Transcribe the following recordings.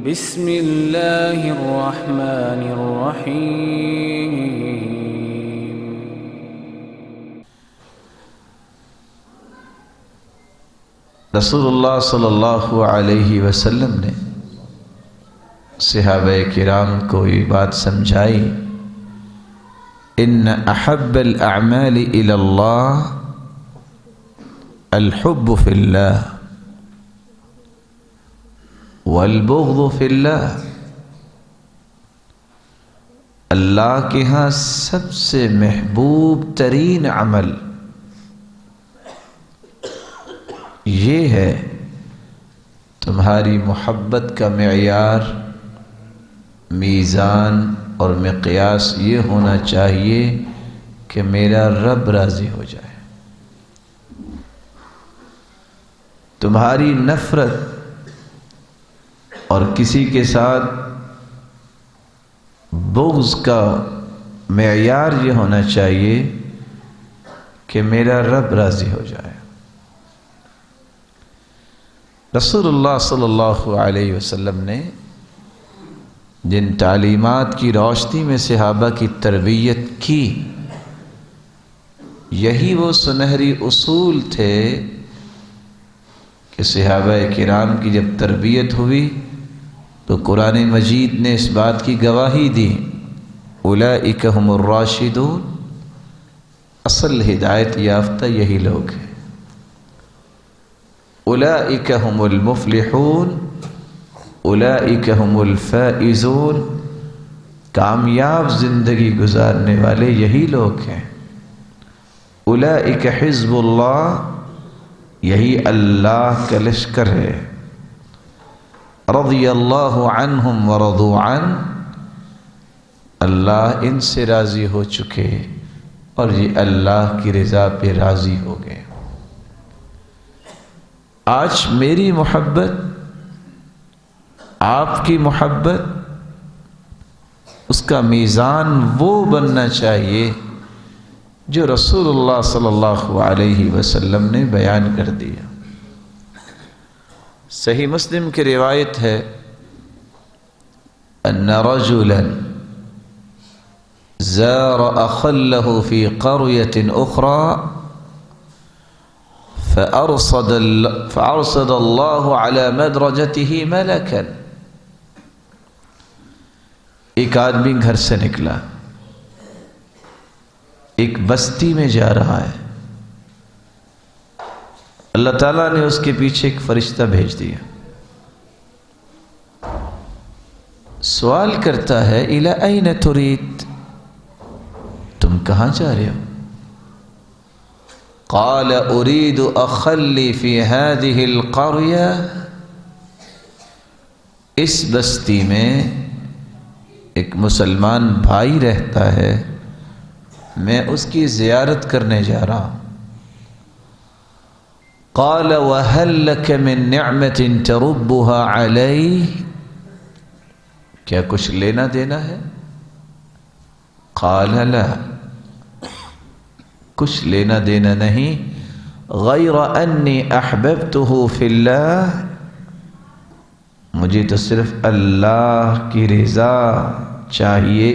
بسم اللہ الرحمن الرحیم۔ رسول اللہ صلی اللہ علیہ وسلم نے صحابہ کرام کو یہ بات سمجھائی، ان احب الاعمال الی اللہ الحب فی اللہ والبغض فی اللہ۔ اللہ کے ہاں سب سے محبوب ترین عمل یہ ہے، تمہاری محبت کا معیار، میزان اور مقیاس یہ ہونا چاہیے کہ میرا رب راضی ہو جائے۔ تمہاری نفرت اور کسی کے ساتھ بغض کا معیار یہ ہونا چاہیے کہ میرا رب راضی ہو جائے۔ رسول اللہ صلی اللہ علیہ وسلم نے جن تعلیمات کی روشنی میں صحابہ کی تربیت کی، یہی وہ سنہری اصول تھے کہ صحابہ کرام کی جب تربیت ہوئی تو قرآن مجید نے اس بات کی گواہی دی، اولئک هم الراشدون، اصل ہدایت یافتہ یہی لوگ ہیں۔ اولئک هم المفلحون، اولئک هم الفائزون، کامیاب زندگی گزارنے والے یہی لوگ ہیں۔ اولئک حزب اللہ، یہی اللہ کا لشکر ہے۔ رضی اللہ عنہم ورضوا عنہ، اللہ ان سے راضی ہو چکے اور یہ اللہ کی رضا پہ راضی ہو گئے۔ آج میری محبت، آپ کی محبت، اس کا میزان وہ بننا چاہیے جو رسول اللہ صلی اللہ علیہ وسلم نے بیان کر دیا۔ صحیح مسلم کی روایت ہے، ان رجلا زار اخا له في قرية اخرى فارصد الله على مدرجته ملكا۔ ایک آدمی گھر سے نکلا، ایک بستی میں جا رہا ہے، اللہ تعالیٰ نے اس کے پیچھے ایک فرشتہ بھیج دیا، سوال کرتا ہے الی این ترید، تم کہاں جا رہے ہو؟ قال اريد اخا لي في هذه القرية، اس بستی میں ایک مسلمان بھائی رہتا ہے، میں اس کی زیارت کرنے جا رہا ہوں۔ قال وهل لك من نعمة تربها عليه، کیا کچھ لینا دینا ہے؟ قال لا، کچھ لینا دینا نہیں، غیر انی احببته فی اللہ، مجھے تو صرف اللہ کی رضا چاہیے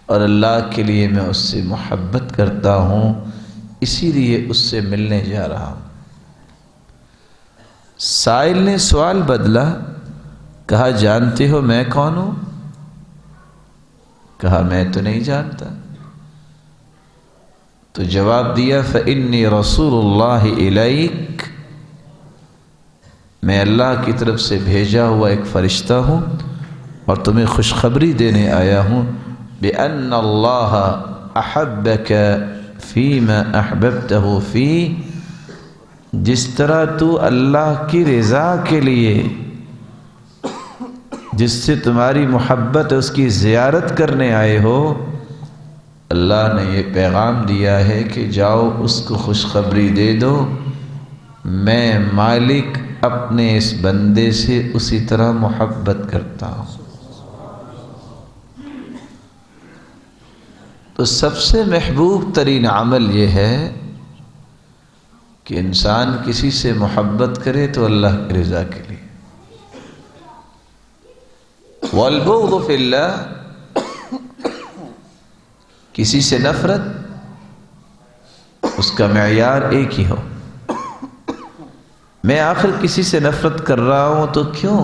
اور اللہ کے لیے میں اس سے محبت کرتا ہوں، اسی لیے اس سے ملنے جا رہا ہوں۔ سائل نے سوال بدلا، کہا جانتے ہو میں کون ہوں؟ کہا میں تو نہیں جانتا۔ تو جواب دیا فإنی رسول اللہ الیک، میں اللہ کی طرف سے بھیجا ہوا ایک فرشتہ ہوں اور تمہیں خوشخبری دینے آیا ہوں بأن اللہ احبک فیما احببتہ فی، جس طرح تو اللہ کی رضا کے لیے، جس سے تمہاری محبت اس کی زیارت کرنے آئے ہو، اللہ نے یہ پیغام دیا ہے کہ جاؤ اس کو خوشخبری دے دو، میں مالک اپنے اس بندے سے اسی طرح محبت کرتا ہوں۔ تو سب سے محبوب ترین عمل یہ ہے کہ انسان کسی سے محبت کرے تو اللہ کی رضا کے لیے، والبغض فی اللہ، کسی سے نفرت اس کا معیار ایک ہی ہو. میں آخر کسی سے نفرت کر رہا ہوں تو کیوں؟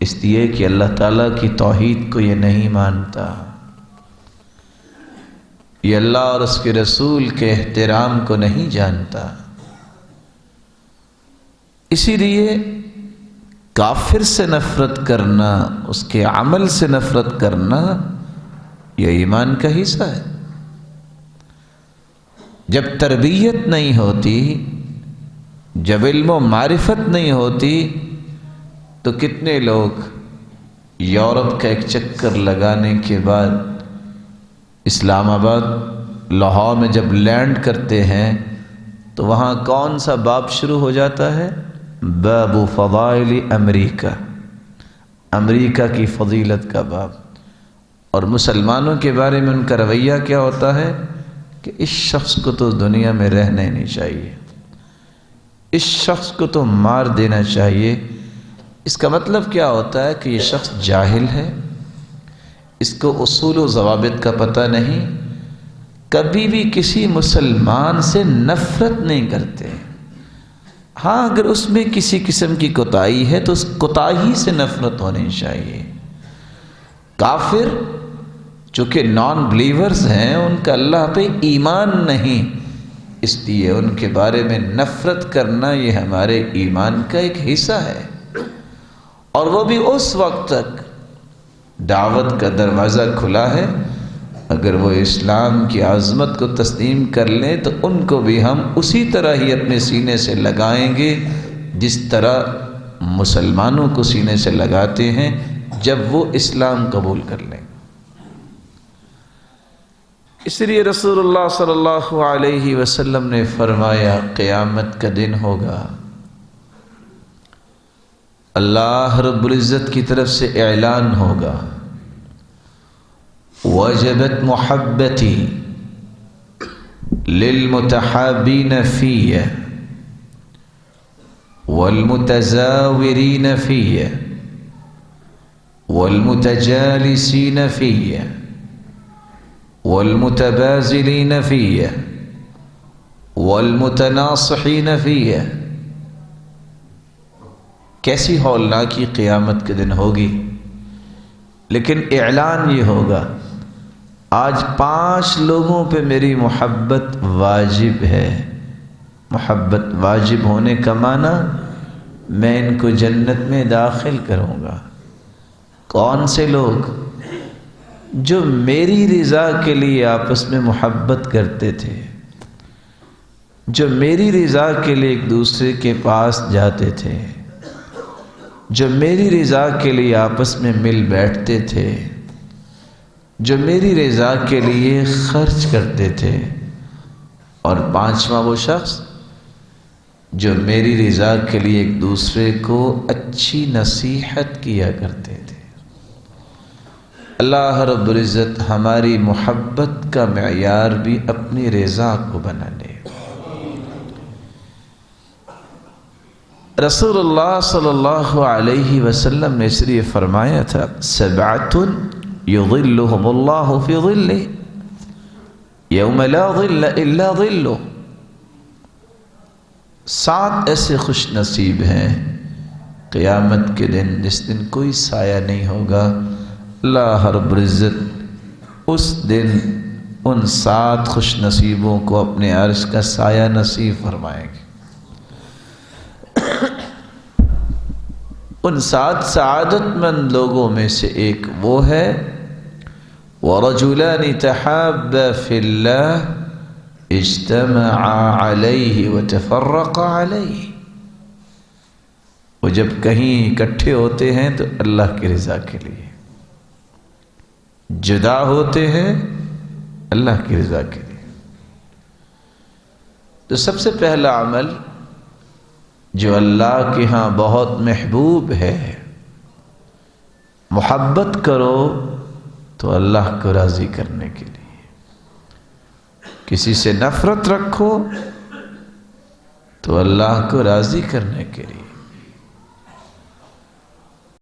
اس لیے کہ اللہ تعالیٰ کی توحید کو یہ نہیں مانتا، یہ اللہ اور اس کے رسول کے احترام کو نہیں جانتا. اسی لیے کافر سے نفرت کرنا، اس کے عمل سے نفرت کرنا، یہ ایمان کا حصہ ہے. جب تربیت نہیں ہوتی، جب علم و معرفت نہیں ہوتی، تو کتنے لوگ یورپ کا ایک چکر لگانے کے بعد اسلام آباد، لاہور میں جب لینڈ کرتے ہیں تو وہاں کون سا باب شروع ہو جاتا ہے؟ باب فضائل امریکہ، امریکہ کی فضیلت کا باب. اور مسلمانوں کے بارے میں ان کا رویہ کیا ہوتا ہے کہ اس شخص کو تو دنیا میں رہنا ہی نہیں چاہیے، اس شخص کو تو مار دینا چاہیے. اس کا مطلب کیا ہوتا ہے کہ یہ شخص جاہل ہے، اس کو اصول و ضوابط کا پتہ نہیں، کبھی بھی کسی مسلمان سے نفرت نہیں کرتے. ہاں اگر اس میں کسی قسم کی کوتاہی ہے تو اس کوتاہی سے نفرت ہونی چاہیے. کافر چونکہ نان بلیورز ہیں، ان کا اللہ پہ ایمان نہیں، اس لیے ان کے بارے میں نفرت کرنا یہ ہمارے ایمان کا ایک حصہ ہے. اور وہ بھی اس وقت تک دعوت کا دروازہ کھلا ہے، اگر وہ اسلام کی عظمت کو تسلیم کر لیں تو ان کو بھی ہم اسی طرح ہی اپنے سینے سے لگائیں گے جس طرح مسلمانوں کو سینے سے لگاتے ہیں جب وہ اسلام قبول کر لیں. اس لیے رسول اللہ صلی اللہ علیہ وسلم نے فرمایا قیامت کا دن ہوگا، اللہ رب العزت کی طرف سے اعلان ہوگا وجبت محبتی للمتحابین فی والمتزاورین فی والمتجالسین فی والمتبازلین فی والمتناصحین فی. کیسی ہولناکی قیامت کے دن ہوگی، لیکن اعلان یہ ہوگا آج 5 لوگوں پہ میری محبت واجب ہے. محبت واجب ہونے کا معنی میں ان کو جنت میں داخل کروں گا. کون سے لوگ؟ جو میری رضا کے لیے آپس میں محبت کرتے تھے، جو میری رضا کے لیے ایک دوسرے کے پاس جاتے تھے، جو میری رضا کے لیے آپس میں مل بیٹھتے تھے، جو میری رضا کے لیے خرچ کرتے تھے. اور 5واں وہ شخص جو میری رضا کے لیے ایک دوسرے کو اچھی نصیحت کیا کرتے تھے. اللہ رب العزت ہماری محبت کا معیار بھی اپنی رضا کو بنا لے. رسول اللہ صلی اللہ علیہ وسلم نے اس لیے فرمایا تھا 7 یظلهم اللہ فی ظلہ یوم لا ظل الا ظلہ. 7 ایسے خوش نصیب ہیں قیامت کے دن جس دن کوئی سایہ نہیں ہوگا. اللہ رب العزت اس دن ان 7 خوش نصیبوں کو اپنے عرش کا سایہ نصیب فرمائیں گے. ان 7 سعادت مند لوگوں میں سے ایک وہ ہے وَرَجُلَانِ تَحَابَّا فِي اللَّهِ اجْتَمَعَا عَلَيْهِ وَتَفَرَّقَا عَلَيْهِ. وہ جب کہیں اکٹھے ہوتے ہیں تو اللہ کی رضا کے لیے، جدا ہوتے ہیں اللہ کی رضا کے لیے. تو سب سے پہلا عمل جو اللہ کے ہاں بہت محبوب ہے، محبت کرو تو اللہ کو راضی کرنے کے لیے. کسی سے نفرت رکھو تو اللہ کو راضی کرنے کے لیے.